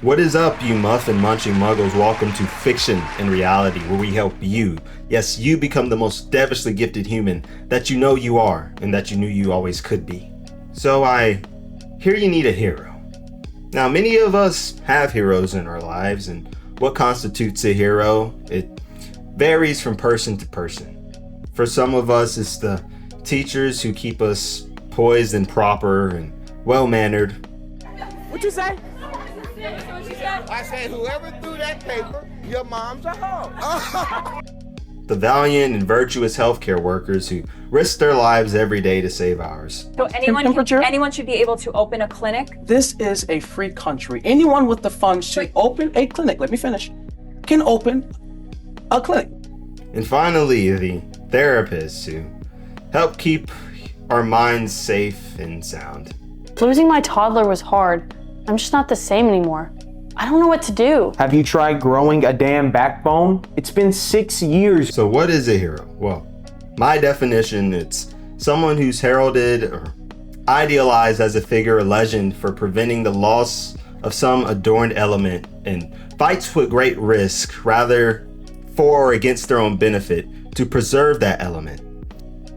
What is up, you muffin munching muggles? Welcome to Fiction and Reality, where we help you, yes, you become the most devilishly gifted human that you know you are and that you knew you always could be. So I hear you need a hero. Now, many of us have heroes in our lives, and what constitutes a hero, it varies from person to person. For some of us, it's the teachers who keep us poised and proper and well-mannered. What you say? I said, whoever threw that paper, your mom's a hoe. The valiant and virtuous healthcare workers who risk their lives every day to save ours. So anyone should be able to open a clinic? This is a free country. Anyone with the funds to open a clinic, let me finish, can open a clinic. And finally, the therapists who help keep our minds safe and sound. Losing my toddler was hard. I'm just not the same anymore. I don't know what to do. Have you tried growing a damn backbone? It's been 6 years. So what is a hero? Well, my definition, it's someone who's heralded or idealized as a figure or legend for preventing the loss of some adorned element and fights with great risk, rather for or against their own benefit, to preserve that element.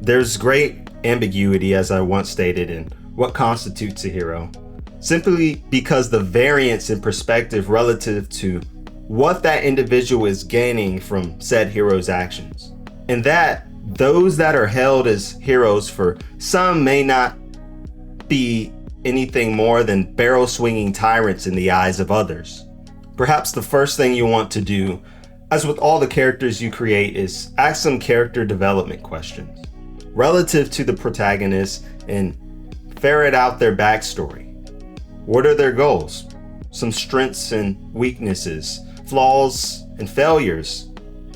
There's great ambiguity, as I once stated, in what constitutes a hero, simply because the variance in perspective relative to what that individual is gaining from said hero's actions. And that those that are held as heroes for some may not be anything more than barrel swinging tyrants in the eyes of others. Perhaps the first thing you want to do, as with all the characters you create, is ask some character development questions relative to the protagonist and ferret out their backstory. What are their goals? Some strengths and weaknesses, flaws and failures,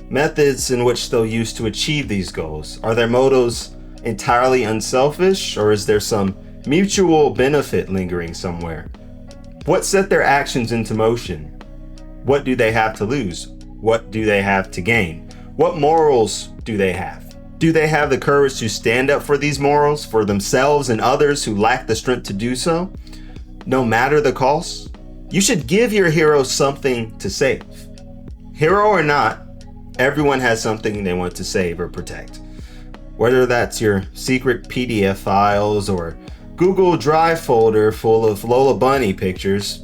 methods in which they'll use to achieve these goals. Are their motives entirely unselfish, or is there some mutual benefit lingering somewhere? What set their actions into motion? What do they have to lose? What do they have to gain? What morals do they have? Do they have the courage to stand up for these morals, for themselves and others who lack the strength to do so? No matter the cost, you should give your hero something to save. Hero or not, everyone has something they want to save or protect. Whether that's your secret PDF files or Google Drive folder full of Lola Bunny pictures,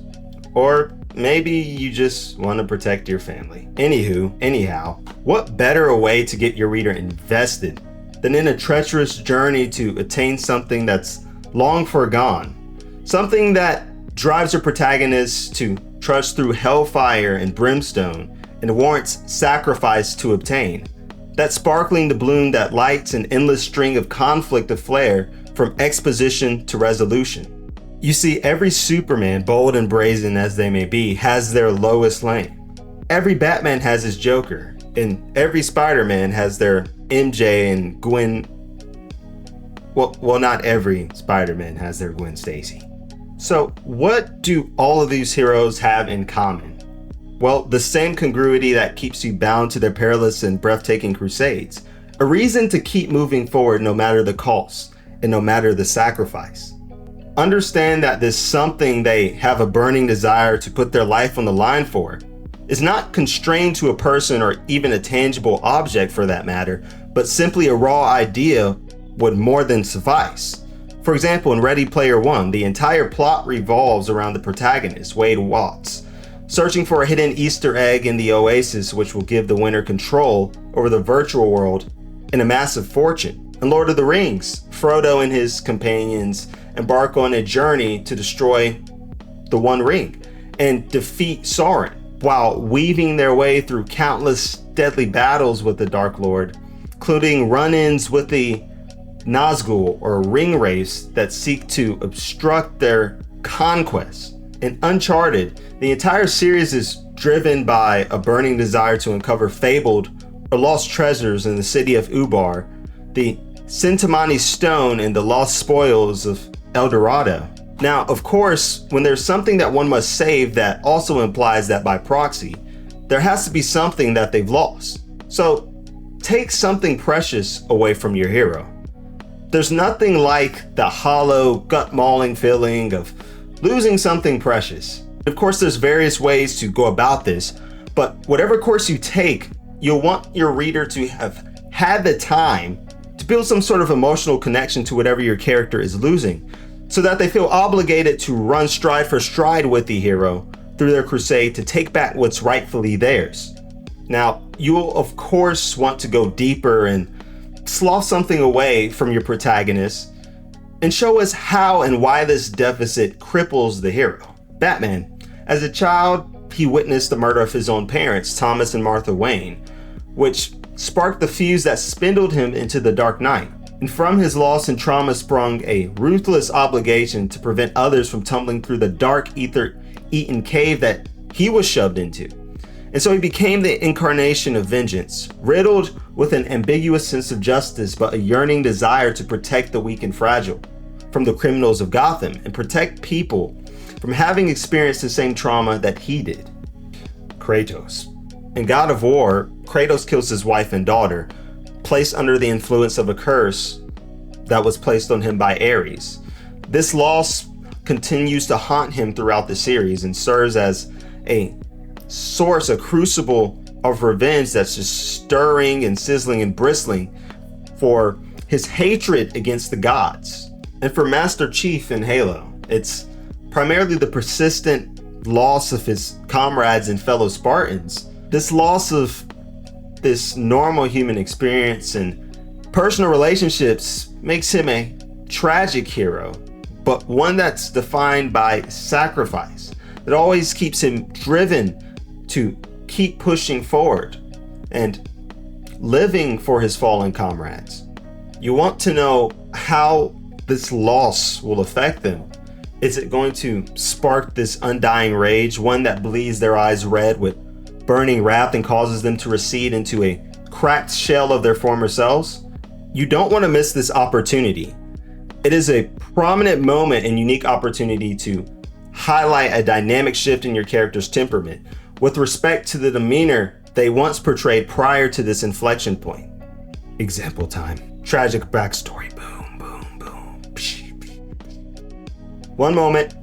or maybe you just want to protect your family. Anyhow, what better a way to get your reader invested than in a treacherous journey to attain something that's long forgone? Something that drives your protagonist to trudge through hellfire and brimstone and warrants sacrifice to obtain. That sparkling doubloon that lights an endless string of conflict aflare from exposition to resolution. You see, every Superman, bold and brazen as they may be, has their Lois Lane. Every Batman has his Joker, and every Spider-Man has their MJ and Gwen. Well, not every Spider-Man has their Gwen Stacy. So what do all of these heroes have in common? Well, the same congruity that keeps you bound to their perilous and breathtaking crusades. A reason to keep moving forward no matter the cost and no matter the sacrifice. Understand that this something they have a burning desire to put their life on the line for is not constrained to a person or even a tangible object for that matter, but simply a raw idea would more than suffice. For example, in Ready Player One, the entire plot revolves around the protagonist, Wade Watts, searching for a hidden Easter egg in the oasis which will give the winner control over the virtual world and a massive fortune. In Lord of the Rings, Frodo and his companions embark on a journey to destroy the One Ring and defeat Sauron, while weaving their way through countless deadly battles with the Dark Lord, including run-ins with the Nazgul, or ring wraiths that seek to obstruct their conquest. In Uncharted, the entire series is driven by a burning desire to uncover fabled or lost treasures in the city of Ubar, the Sintamani Stone, and the lost spoils of El Dorado. Now, of course, when there's something that one must save, that also implies that by proxy, there has to be something that they've lost. So take something precious away from your hero. There's nothing like the hollow, gut-mauling feeling of losing something precious. Of course, there's various ways to go about this, but whatever course you take, you'll want your reader to have had the time to build some sort of emotional connection to whatever your character is losing, so that they feel obligated to run stride for stride with the hero through their crusade to take back what's rightfully theirs. Now, you'll of course want to go deeper and slough something away from your protagonist and show us how and why this deficit cripples the hero. Batman. As a child, he witnessed the murder of his own parents, Thomas and Martha Wayne, which sparked the fuse that spindled him into the Dark Knight. And from his loss and trauma sprung a ruthless obligation to prevent others from tumbling through the dark, ether-eaten cave that he was shoved into. And so he became the incarnation of vengeance, riddled with an ambiguous sense of justice, but a yearning desire to protect the weak and fragile from the criminals of Gotham and protect people from having experienced the same trauma that he did. Kratos. In God of War, Kratos kills his wife and daughter, placed under the influence of a curse that was placed on him by Ares. This loss continues to haunt him throughout the series and serves as a source, a crucible of revenge that's just stirring and sizzling and bristling for his hatred against the gods. And for Master Chief in Halo, it's primarily the persistent loss of his comrades and fellow Spartans. This loss of this normal human experience and personal relationships makes him a tragic hero, but one that's defined by sacrifice, that always keeps him driven to keep pushing forward and living for his fallen comrades. You want to know how this loss will affect them. Is it going to spark this undying rage, one that bleeds their eyes red with burning wrath and causes them to recede into a cracked shell of their former selves? You don't want to miss this opportunity. It is a prominent moment and unique opportunity to highlight a dynamic shift in your character's temperament with respect to the demeanor they once portrayed prior to this inflection point. Example time. Tragic backstory. Boom, boom, boom. Psh, psh. One moment,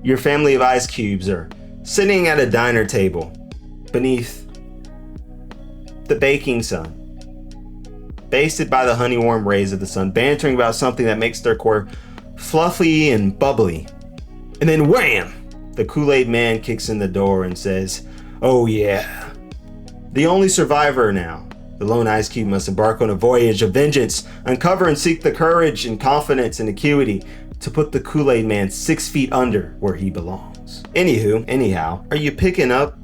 your family of ice cubes are sitting at a diner table beneath the baking sun, basted by the honey warm rays of the sun, bantering about something that makes their core fluffy and bubbly. And then wham! The Kool-Aid man kicks in the door and says, "Oh yeah." The only survivor now, the lone ice cube must embark on a voyage of vengeance, uncover and seek the courage and confidence and acuity to put the Kool-Aid man 6 feet under where he belongs. Anyhow, are you picking up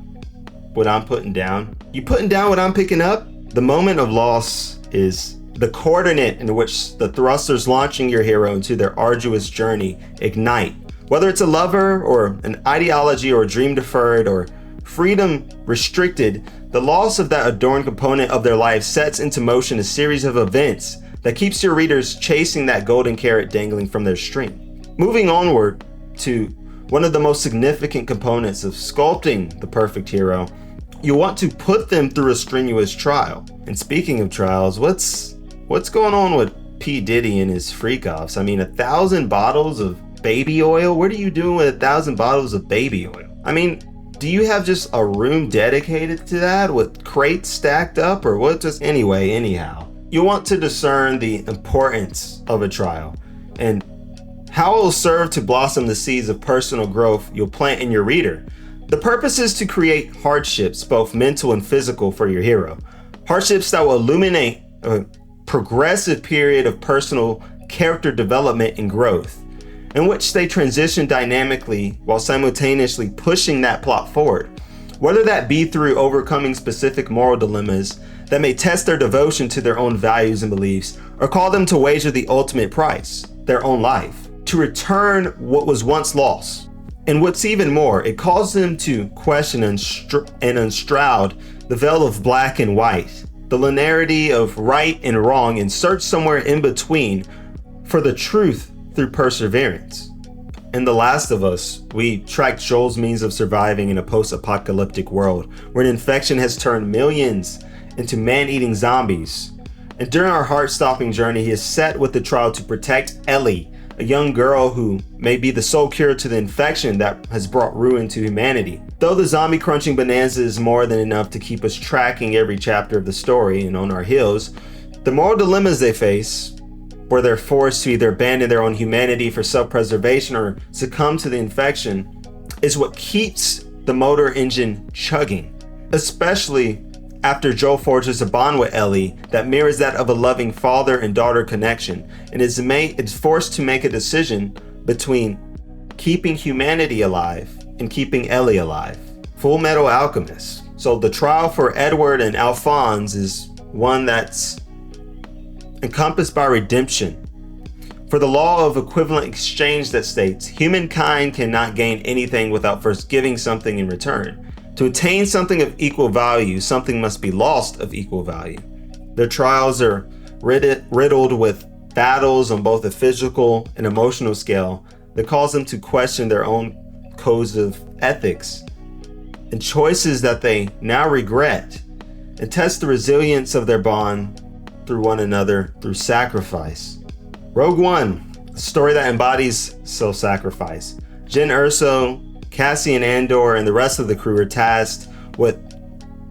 what I'm putting down? You putting down what I'm picking up? The moment of loss is the coordinate in which the thrusters launching your hero into their arduous journey ignite. Whether it's a lover or an ideology or a dream deferred or freedom restricted, the loss of that adorned component of their life sets into motion a series of events that keeps your readers chasing that golden carrot dangling from their string. Moving onward to one of the most significant components of sculpting the perfect hero, you want to put them through a strenuous trial. And speaking of trials, what's going on with P. Diddy and his freak-offs? I mean, 1,000 bottles of baby oil? What are you doing with 1,000 bottles of baby oil? I mean, do you have just a room dedicated to that with crates stacked up, or what? Just anyhow. You want to discern the importance of a trial and how it will serve to blossom the seeds of personal growth you'll plant in your reader. The purpose is to create hardships, both mental and physical, for your hero. Hardships that will illuminate a progressive period of personal character development and growth, in which they transition dynamically while simultaneously pushing that plot forward, whether that be through overcoming specific moral dilemmas that may test their devotion to their own values and beliefs, or call them to wager the ultimate price, their own life, to return what was once lost. And what's even more, it calls them to question and unshroud the veil of black and white, the linearity of right and wrong, and search somewhere in between for the truth through perseverance. In The Last of Us, we track Joel's means of surviving in a post-apocalyptic world where an infection has turned millions into man-eating zombies. And during our heart-stopping journey, he is set with the trial to protect Ellie, a young girl who may be the sole cure to the infection that has brought ruin to humanity. Though the zombie crunching bonanza is more than enough to keep us tracking every chapter of the story and on our heels, the moral dilemmas they face, where they're forced to either abandon their own humanity for self-preservation or succumb to the infection, is what keeps the motor engine chugging, especially after Joel forges a bond with Ellie that mirrors that of a loving father and daughter connection, and is forced to make a decision between keeping humanity alive and keeping Ellie alive. Full Metal Alchemist. So the trial for Edward and Alphonse is one that's encompassed by redemption. For the law of equivalent exchange that states, humankind cannot gain anything without first giving something in return. To attain something of equal value, something must be lost of equal value. Their trials are riddled with battles on both a physical and emotional scale that cause them to question their own codes of ethics and choices that they now regret, and test the resilience of their bond through one another through sacrifice. Rogue One, a story that embodies self-sacrifice. Jyn Erso, Cassian Andor, and the rest of the crew are tasked with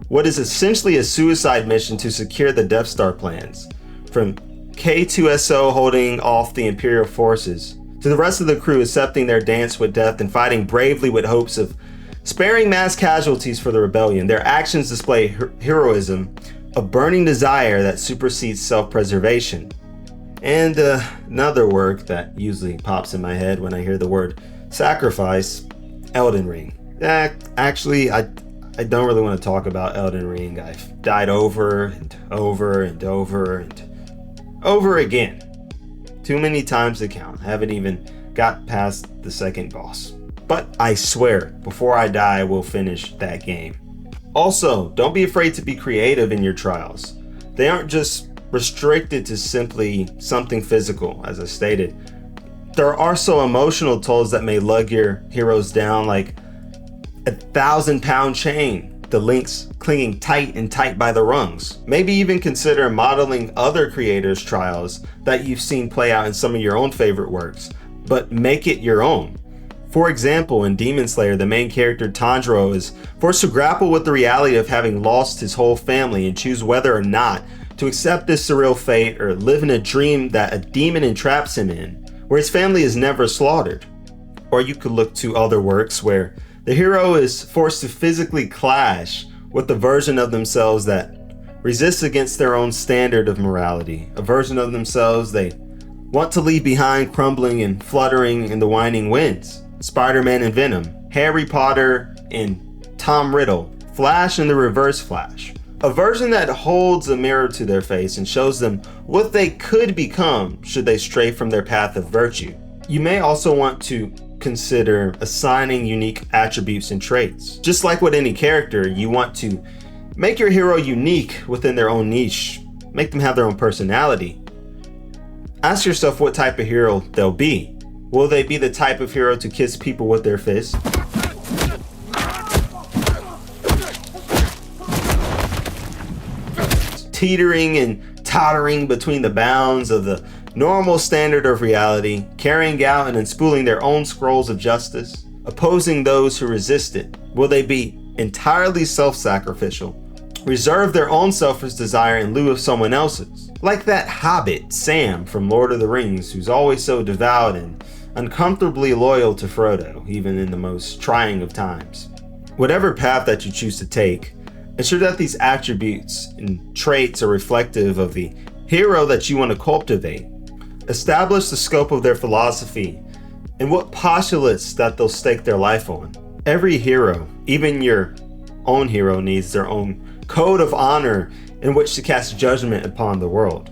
what is essentially a suicide mission to secure the Death Star plans. From K2SO holding off the Imperial forces, to the rest of the crew accepting their dance with death and fighting bravely with hopes of sparing mass casualties for the rebellion. Their actions display heroism, a burning desire that supersedes self-preservation. And another work that usually pops in my head when I hear the word sacrifice, Elden Ring. Actually, I don't really want to talk about Elden Ring. I've died over and over and over and over again. Too many times to count. I haven't even got past the second boss. But I swear, before I die, I will finish that game. Also, don't be afraid to be creative in your trials. They aren't just restricted to simply something physical, as I stated. There are also emotional tolls that may lug your heroes down, like a 1,000-pound chain, the links clinging tight and tight by the rungs. Maybe even consider modeling other creators' trials that you've seen play out in some of your own favorite works, but make it your own. For example, in Demon Slayer, the main character Tanjiro is forced to grapple with the reality of having lost his whole family and choose whether or not to accept this surreal fate or live in a dream that a demon entraps him in, where his family is never slaughtered. Or you could look to other works where the hero is forced to physically clash with the version of themselves that resists against their own standard of morality, a version of themselves they want to leave behind crumbling and fluttering in the winding winds. Spider-Man and Venom, Harry Potter and Tom Riddle, Flash and the Reverse Flash. A version that holds a mirror to their face and shows them what they could become should they stray from their path of virtue. You may also want to consider assigning unique attributes and traits. Just like with any character, you want to make your hero unique within their own niche, make them have their own personality. Ask yourself what type of hero they'll be. Will they be the type of hero to kiss people with their fists? Teetering and tottering between the bounds of the normal standard of reality, carrying out and unspooling their own scrolls of justice, opposing those who resist it? Will they be entirely self-sacrificial, reserve their own selfish desire in lieu of someone else's? Like that hobbit, Sam from Lord of the Rings, who's always so devout and uncomfortably loyal to Frodo, even in the most trying of times. Whatever path that you choose to take, ensure that these attributes and traits are reflective of the hero that you want to cultivate. Establish the scope of their philosophy and what postulates that they'll stake their life on. Every hero, even your own hero, needs their own code of honor in which to cast judgment upon the world.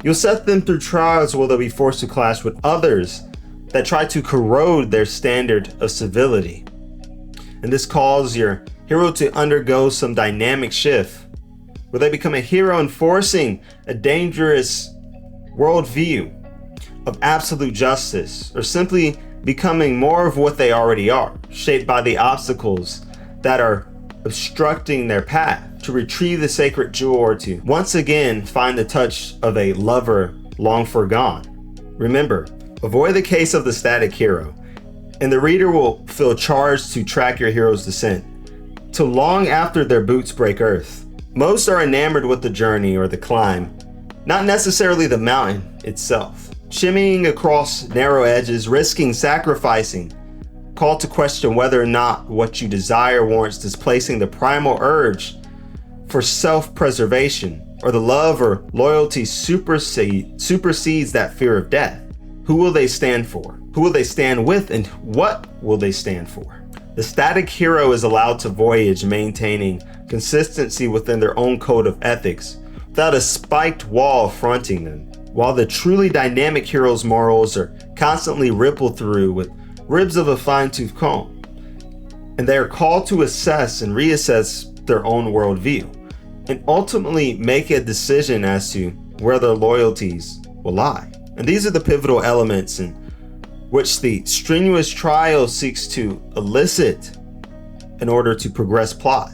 You'll set them through trials where they'll be forced to clash with others that try to corrode their standard of civility. And this calls your hero to undergo some dynamic shift, where they become a hero enforcing a dangerous worldview of absolute justice, or simply becoming more of what they already are, shaped by the obstacles that are obstructing their path, to retrieve the sacred jewel or to once again find the touch of a lover long forgone. Remember, Avoid the case of the static hero, and the reader will feel charged to track your hero's descent till long after their boots break earth. Most are enamored with the journey or the climb, not necessarily the mountain itself. Shimmying across narrow edges, risking sacrificing, called to question whether or not what you desire warrants displacing the primal urge for self-preservation, or the love or loyalty supersedes that fear of death. Who will they stand for? Who will they stand with, and what will they stand for? The static hero is allowed to voyage, maintaining consistency within their own code of ethics, without a spiked wall fronting them, while the truly dynamic hero's morals are constantly rippled through with ribs of a fine-tooth comb, and they are called to assess and reassess their own worldview, and ultimately make a decision as to where their loyalties will lie. And these are the pivotal elements in which the strenuous trial seeks to elicit in order to progress plot.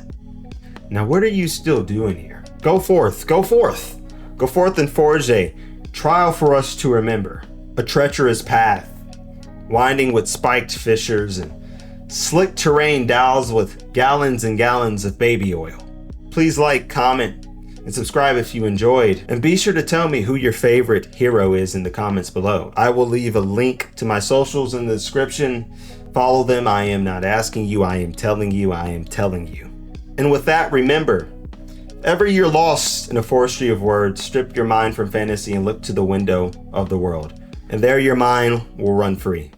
Now, what are you still doing here? Go forth, go forth, go forth and forge a trial for us to remember. A treacherous path, winding with spiked fissures and slick terrain dowsed with gallons and gallons of baby oil. Please like, comment, and subscribe if you enjoyed, and be sure to tell me who your favorite hero is in the comments below. I will leave a link to my socials in the description. Follow them. I am not asking you, I am telling you, I am telling you. And with that, remember, ever you're lost in a forestry of words, strip your mind from fantasy and look to the window of the world, and there your mind will run free.